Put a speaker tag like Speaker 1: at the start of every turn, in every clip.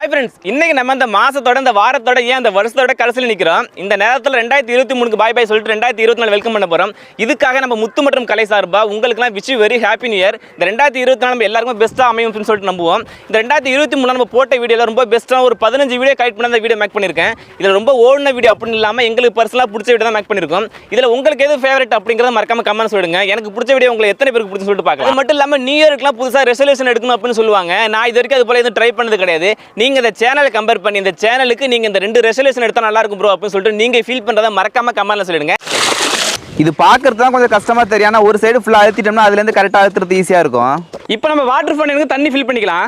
Speaker 1: Hi friends, இன்னைக்கு நம்ம இந்த மாசத்தோட இந்த வாரத்தோட ஏன் இந்த வருஷத்தோட கடைசியில் நிற்கிறோம். இந்த நேரத்தில் 2023க்கு பாய் பாய் சொல்லிட்டு 2024 வெல்கம் பண்ண போகிறோம். இதுக்காக நம்ம முத்து மற்றும் கலை சார்பா உங்களுக்குலாம் wish very happy new year. இந்த 2024 நம்ம எல்லாருக்கும் பெஸ்ட்டாக அமையும் சொல்லிட்டு நம்புவோம். இந்த 2023 நம்ம போட்ட வீடியோவில் ரொம்ப பெஸ்ட்டாக ஒரு 15 வீடியோ கலெக்ட் பண்ணி அந்த வீடியோ மேக் பண்ணியிருக்கேன். இதில் ரொம்ப ஓடின வீடியோ அப்படின்னு இல்லாமல் எங்களுக்கு பர்சனலாக பிடிச்ச வீடியோ தான் மேக் பண்ணியிருக்கோம். இதில் உங்களுக்கு எது ஃபேவரட் அப்படிங்கிறத மறக்காம கமெண்ட் சொல்லுங்க. எனக்கு பிடிச்ச வீடியோ உங்களுக்கு எத்தனை பேருக்கு பிடிச்சி சொல்லிட்டு பார்க்கலாம். அது மட்டும் இல்லாமல் நியூ இயருக்குலாம் புதுசாக ரெசல்யூஷன் எடுக்கணும் அப்படின்னு சொல்லுவாங்க. நான் இது வரைக்கும் அது போல எதுவும் ட்ரை பண்ணது கிடையாது. நீங்கள் இந்த சேனலை கம்பேர் பண்ணி இந்த சேனலுக்கு நீங்கள் இந்த 2 ரெசல்யூஷன் எடுத்தால் நல்லா இருக்கும் ப்ரோ அப்படின்னு சொல்லிட்டு நீங்கள் ஃபீல் பண்ணுறதை மறக்காம கமெண்ட்ல சொல்லிடுங்க.
Speaker 2: இது பார்க்கறது தான் கொஞ்சம் கஷ்டமா தெரியும். ஆனால் ஒரு சைடு ஃபுல்லாக அழுத்திட்டோம்னா அதுலேருந்து கரெக்டாக அழுத்துறது ஈஸியாக இருக்கும்.
Speaker 1: இப்போ நம்ம வாட்டர் ஃபவுண்டனுக்கு தண்ணி ஃபில் பண்ணிக்கலாம்.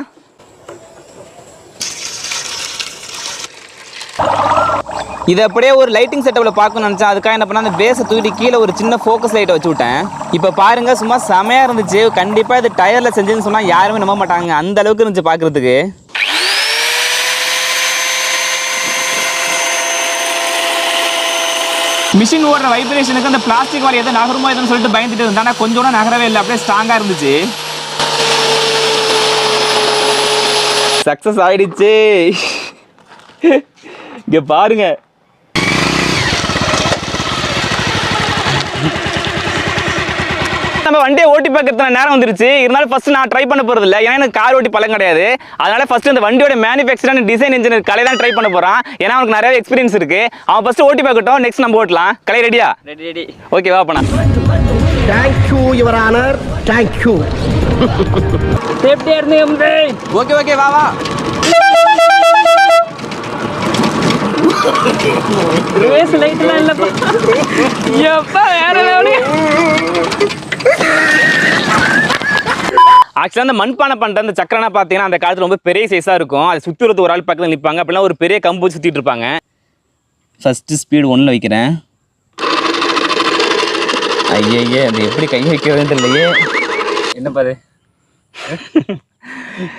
Speaker 2: இதை அப்படியே ஒரு லைட்டிங் செட்டப்பில் பார்க்கணும்னு நினச்சேன். அதுக்காக என்ன பண்ணால் அந்த பேஸை தூக்கிட்டு கீழே ஒரு சின்ன ஃபோக்கஸ் லைட்டை வச்சு விட்டேன். இப்போ பாருங்கள், சும்மா செமையாக இருந்துச்சு. கண்டிப்பாக இது டயரில் செஞ்சுன்னு சொன்னால் யாருமே நம்ப மாட்டாங்க, அந்த அளவுக்கு இருந்துச்சு பார்க்குறதுக்கு.
Speaker 1: மிஷின் ஓடுற வைப்ரேஷனுக்கு அந்த பிளாஸ்டிக் வாரி எதை நகருமோ எதுன்னு சொல்லிட்டு பயந்துட்டு இருந்தா, ஆனால் கொஞ்சம் கூட நகரவே இல்லை, அப்படியே ஸ்ட்ராங்காக இருந்துச்சு.
Speaker 2: சக்ஸஸ் ஆகிடுச்சு.
Speaker 1: இங்கே பாருங்க, நம்ம வண்டியை ஓட்டி பார்க்கறதுக்கு நேரம் வந்துருச்சு. இருந்தாலும் ஃபர்ஸ்ட் நான் ட்ரை பண்ண போறது இல்லை, ஏன்னா எனக்கு கார் ஓட்டி பழக்கம் கிடையாது. அதனால ஃபர்ஸ்ட் இந்த வண்டியோட மேனுஃபேக்சர் அண்ட் டிசைன் இன்ஜினியர் கலை தான் ட்ரை பண்ண போறான். ஏன்னா அவனுக்கு நிறைய எக்ஸ்பீரியன்ஸ் இருக்கு. அவன் ஃபர்ஸ்ட் ஓட்டி பார்க்கட்டும், நெக்ஸ்ட் நம்ம ஓட்டலாம். கலை ரெடியா?
Speaker 3: ரெடி.
Speaker 1: ஓகே, வா பண்ணா.
Speaker 4: Thank you your honour, thank you.
Speaker 3: சேஃப்டியா இருந்தீங்க.
Speaker 2: ஓகே ஓகே, வா வா.
Speaker 3: ரிவர்ஸ் லைட்லாம் இல்லப்பா. எப்பா வேற லெவலு.
Speaker 1: ஆக்சுவலாக அந்த மண்பானை பண்ணுற அந்த சக்கரனா பார்த்தீங்கன்னா அந்த காலத்தில் ரொம்ப பெரிய சைஸாக இருக்கும். அதை சுற்றி வரது ஒரு ஆள் பக்கத்தில் நிற்பாங்க. அப்படிலாம் ஒரு பெரிய கம்பு சுற்றிட்டு இருப்பாங்க.
Speaker 2: ஃபஸ்ட்டு ஸ்பீடு 1ல் வைக்கிறேன். ஐயே, அது எப்படி கை வைக்கிறதுன்னு தெரியலையே.
Speaker 1: என்ன பாரு,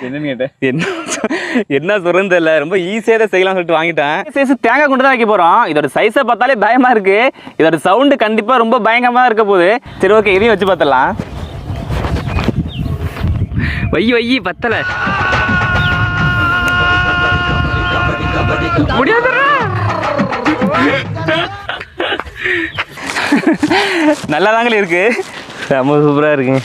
Speaker 1: என்னன்னு கேட்டேன். என்ன சொல்றது தெரியல, ரொம்ப ஈஸியாக தான் செய்யலாம் சொல்லிட்டு வாங்கிட்டேன். சைஸ் தேங்காய் கொண்டு தான் வைக்க போகிறோம். இதோட சைஸை பார்த்தாலே பயமாக இருக்கு. இதோட சவுண்டு கண்டிப்பாக ரொம்ப பயங்கரமாக இருக்க போகுது. சரி, ஓகே, இதையும் வச்சு பார்த்தலாம்.
Speaker 3: வை பத்தல முடியாதுடா.
Speaker 1: நல்லா தாங்களே இருக்கு, ரொம்ப சூப்பராக இருக்குங்க.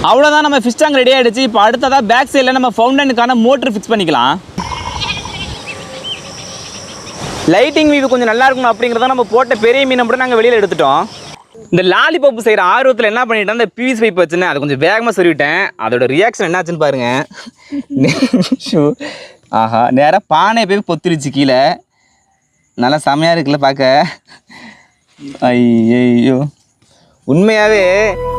Speaker 1: அவ்வளோதான், நம்ம ஃபிஷ் டேங்க் ரெடி ஆகிடுச்சு. இப்போ அடுத்ததாக பேக் சைடில் நம்ம ஃபவுண்டனுக்கான மோட்டர் ஃபிக்ஸ் பண்ணிக்கலாம். லைட்டிங் வியூ கொஞ்சம் நல்லா இருக்கணும் அப்படிங்கிறத நம்ம போட்ட பெரிய மீனை மட்டும் நாங்கள் வெளியில் எடுத்துட்டோம். இந்த லாலிபப்பு செய்கிற ஆர்வத்தில் என்ன பண்ணிட்டேன், அந்த பிவிசி பைப் வச்சுன்னு அதை கொஞ்சம் வேகமாக சொல்லிவிட்டேன். அதோட ரியாக்ஷன் என்னாச்சுன்னு பாருங்க. ஆஹா, நேராக பானை போய் பொத்திருச்சு கீழே. நல்லா செமையாக இருக்குல்ல பார்க்க. ஐயோ, உண்மையாவே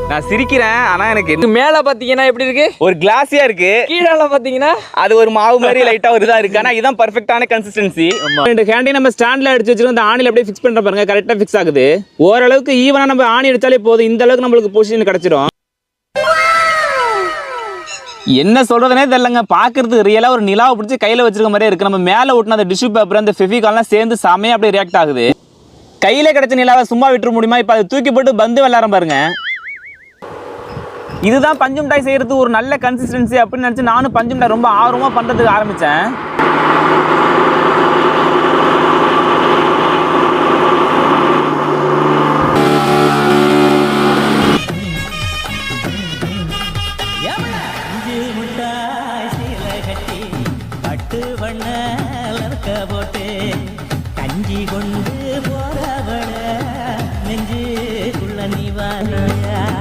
Speaker 1: நான் சிரிக்கிறேன். ஆனால் எனக்கு
Speaker 3: மேலே பார்த்தீங்கன்னா எப்படி இருக்கு,
Speaker 1: ஒரு கிளாஸியாக இருக்கு.
Speaker 3: கீழே பார்த்தீங்கன்னா
Speaker 1: அது ஒரு மாவு மாதிரி லைட்டாக ஒரு இதாக இருக்கு. ஆனால் இதுதான் பர்ஃபெக்டான கன்சிஸ்டன்சி. ரெண்டு ஹேண்டையும் நம்ம ஸ்டாண்டில் அடிச்சு வச்சுருக்கோம். அந்த ஆணியில் அப்படியே ஃபிக்ஸ் பண்ணுற பாருங்க, கரெக்டாக ஃபிக்ஸ் ஆகுது. ஓரளவுக்கு ஈவனாக நம்ம ஆணி அடித்தாலே போதும். இந்த அளவுக்கு நம்மளுக்கு பொசிஷன் கிடச்சிடும். என்ன சொல்றதுனே தெரியலங்க, பார்க்கறதுக்கு ரியலாக ஒரு நிலாவை பிடிச்சி கையில் வச்சிருக்க மாதிரியே இருக்கு. நம்ம மேலே ஒட்டின அந்த டிஷ்யூ பேப்பர் அந்த ஃபெவிகால்லாம் சேர்ந்து செமையாக அப்படியே ரியாக்ட் ஆகுது. கையில் கிடைச்ச நிலாவை சும்மா விட்டுற முடியுமா? இப்போ அதை தூக்கி போட்டு பந்து விளாட்ற பாருங்க. இதுதான் பஞ்சு மிட்டாய் செய்யறதுக்கு ஒரு நல்ல கன்சிஸ்டன்சி அப்படின்னு நினச்சி நானும் பஞ்சு மிட்டாய் ரொம்ப ஆர்வமாக பண்ணுறதுக்கு ஆரம்பித்தேன்.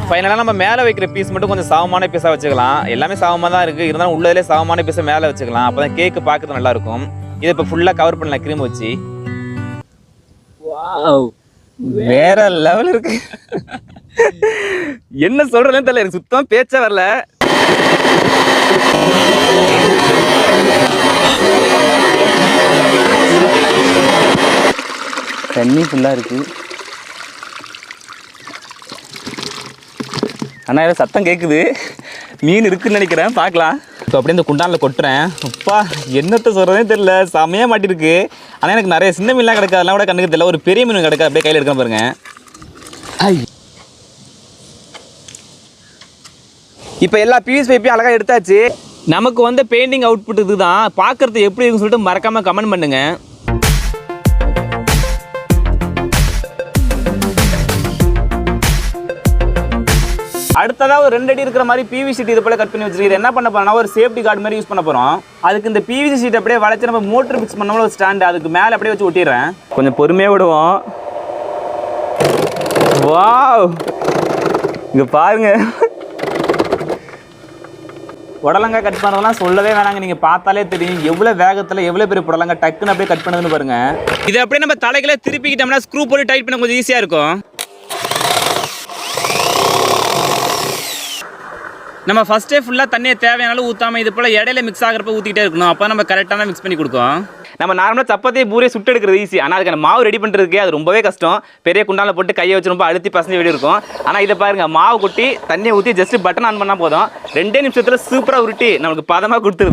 Speaker 1: ஃபைனலாக நம்ம மேலே வைக்கிற பீஸ் மட்டும் கொஞ்சம் சாவமான பீஸாக வச்சுக்கலாம். எல்லாமே சாவமாக தான் இருக்குது, இருந்தாலும் உள்ளதிலே சாவமான பீஸை மேலே வச்சுக்கலாம். அப்போ தான் கேக்கு பார்க்கறது நல்லாயிருக்கும். இதை இப்போ ஃபுல்லாக கவர் பண்ணலாம் க்ரீம் வச்சு. வேற லெவல் இருக்கு. என்ன சொல்றதுன்னு தெரியல, எனக்கு சுத்தமாக பேச்சே வரல.
Speaker 2: தண்ணி ஃபுல்லாக இருக்குது. அண்ணா ஏதோ சத்தம் கேட்குது, மீன் இருக்குன்னு நினைக்கிறேன், பார்க்கலாம். இப்போ அப்படியே இந்த குண்டானில் கொட்டுறேன். அப்பா என்னத்தை சொல்கிறதே தெரியல, செமையாக மாட்டிருக்கு. ஆனால் எனக்கு நிறைய சின்ன மீன்லாம் கிடக்கு, அதெல்லாம் கூட கண்ணுக்கு தெரியல. ஒரு பெரிய மீன் கிடக்கு, அப்படியே கையில் எடுக்க பாருங்க. இப்போ எல்லா பீஸ் பைப்பையும் அழகாக எடுத்தாச்சு. நமக்கு வந்து பெயிண்டிங் அவுட்புட் இதுதான். பார்க்குறது எப்படி இருக்குன்னு சொல்லிட்டு மறக்காமல் கமெண்ட் பண்ணுங்கள். அடுத்ததாக ஒரு 2 அடி இருக்கிற மாதிரி பிவிசி ஷீட் இது போல கட் பண்ணி வச்சிருக்கு. என்ன பண்ண போறோம்னா ஒரு சேஃப்டி கார்டு மாதிரி யூஸ் பண்ண போகிறோம். அதுக்கு இந்த பிவிசி ஷீட் அப்படியே வளைச்சு நம்ம மோட்டர் ஃபிக்ஸ் பண்ணோம்னா ஒரு ஸ்டாண்டு, அதுக்கு மேலே அப்படியே வச்சு ஒட்டிடுறேன். கொஞ்சம் பொறுமையாக விடுவோம். வாவ், இங்கே பாருங்க, புடலங்காய் கட் பண்ணுறதுலாம் சொல்லவே வேணாங்க. நீங்கள் பார்த்தாலே தெரியும் எவ்வளோ வேகத்தில் எவ்வளோ பெரிய புடலங்காய் டக்குன்னு அப்படியே கட் பண்ணுதுன்னு பாருங்க. இதை அப்படியே நம்ம தலைகளை திருப்பிக்கிட்டோம்னா ஸ்க்ரூ போட்டு டைட் பண்ண கொஞ்சம் ஈஸியாக இருக்கும். நம்ம ஃபஸ்ட்டே ஃபுல்லாக தண்ணியை தேவையானாலும் ஊற்றாமல் இது போல் இடையில மிக்ஸ் ஆகிறப்ப ஊற்றிக்கிட்டே இருக்கணும். அப்போ நம்ம கரெக்டான மிக்ஸ் பண்ணி கொடுக்கும். நம்ம நார்மலாக சப்பாத்தியை பூரியை சுட்டு எடுக்கிறது ஈஸி, ஆனால் அதுக்கான மாவு ரெடி பண்ணுறதுக்கு அது ரொம்பவே கஷ்டம். பெரிய குண்டானில் போட்டு கையை வச்சு ரொம்ப அழுத்தி பசங்க வெளியே இருக்கும். ஆனால் இதை பாருங்கள், மாவு கொட்டி தண்ணியை ஊற்றி ஜஸ்ட் பட்டன் ஆன் பண்ணால் போதும், 2 நிமிஷத்தில் சூப்பராக உருட்டி நம்மளுக்கு பதமாக கொடுத்துருது.